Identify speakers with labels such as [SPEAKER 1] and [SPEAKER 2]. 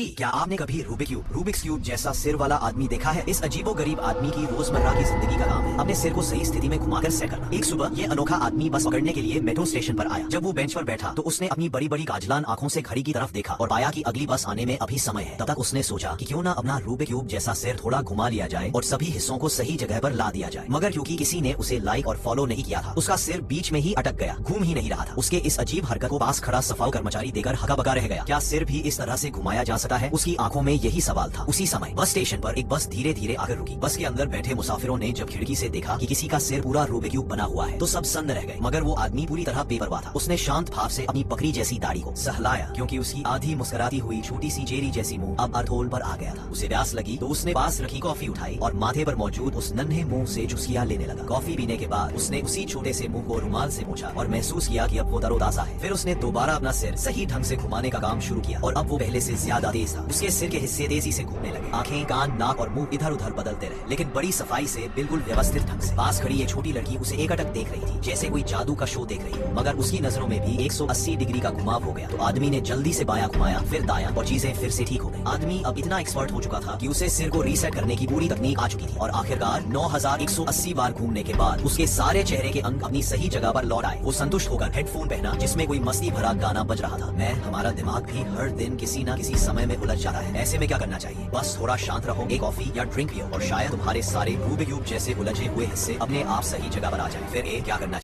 [SPEAKER 1] क्या आपने कभी रूबिक्स क्यूब जैसा सिर वाला आदमी देखा है? इस अजीबोगरीब आदमी की रोजमर्रा की जिंदगी का काम है अपने सिर को सही स्थिति में घुमाकर सेट करना। एक सुबह ये अनोखा आदमी बस पकड़ने के लिए मेट्रो स्टेशन पर आया। जब वो बेंच पर बैठा तो उसने अपनी बड़ी बड़ी काजलान आंखों से घड़ी की तरफ देखा और पाया कि अगली बस आने में अभी समय है। तब तक उसने सोचा कि क्यों ना अपना रूबिक क्यूब जैसा सिर थोड़ा घुमा लिया जाए और सभी हिस्सों को सही जगह पर ला दिया जाए। मगर क्योंकि किसी ने उसे लाइक और फॉलो नहीं किया था, उसका सिर बीच में ही अटक गया, घूम ही नहीं रहा था। उसके इस अजीब हरकत को पास खड़ा सफाई कर्मचारी देकर हका-बका रह गया। क्या सिर भी इस तरह से घुमाया जा सकता है? उसकी आंखों में यही सवाल था। उसी समय बस स्टेशन पर एक बस धीरे धीरे आकर रुकी। बस के अंदर बैठे मुसाफिरों ने जब खिड़की से देखा कि किसी का सिर पूरा रूबिक क्यूब बना हुआ है तो सब सन्न रह गए। मगर वो आदमी पूरी तरह बेपरवाह था। उसने शांत भाव से अपनी बकरी जैसी दाढ़ी को सहलाया क्योंकि उसकी आधी मुस्कुराती हुई छोटी सी चेरी जैसी मुंह अब अर्थोल पर आ गया था। उसे प्यास लगी तो उसने पास रखी कॉफी उठाई और माथे पर मौजूद उस नन्हे मुंह से चुस्कियां लेने लगा। कॉफी पीने के बाद उसने उसी छोटे से मुंह को रुमाल से पोंछा और महसूस किया कि अब वो तरोताजा है। फिर उसने दोबारा अपना सिर सही ढंग से घुमाने का काम शुरू किया और अब वो पहले से ज्यादा तेज था। उसके सिर के हिस्से तेजी से घूमने लगे। आंखें, कान, नाक और मुंह इधर उधर बदलते रहे, लेकिन बड़ी सफाई से, बिल्कुल व्यवस्थित ढंग से। पास खड़ी एक छोटी लड़की उसे एकटक देख रही थी, जैसे कोई जादू का शो देख रही हो। मगर उसकी नजरों में भी 180 डिग्री का घुमाव हो गया। तो आदमी ने जल्दी से बायां घुमाया, फिर दायां, और चीजें फिर से ठीक हो गई। आदमी अब इतना एक्सपर्ट हो चुका था कि उसे सिर को रीसेट करने की पूरी तकनीक आ चुकी थी और आखिरकार 9180 बार घूमने के बाद उसके सारे चेहरे के अंग अपनी सही जगह पर लौट आए। वो संतुष्ट होकर हेडफोन पहना जिसमें कोई मस्ती भरा गाना बज रहा था। हमारा दिमाग भी हर दिन किसी न किसी समय में उलझ जाता है। ऐसे में क्या करना चाहिए? बस थोड़ा शांत रहो, एक कॉफी या ड्रिंक पियो और शायद तुम्हारे सारे रूबिक क्यूब जैसे उलझे हुए हिस्से अपने आप सही जगह पर आ जाए। फिर क्या करना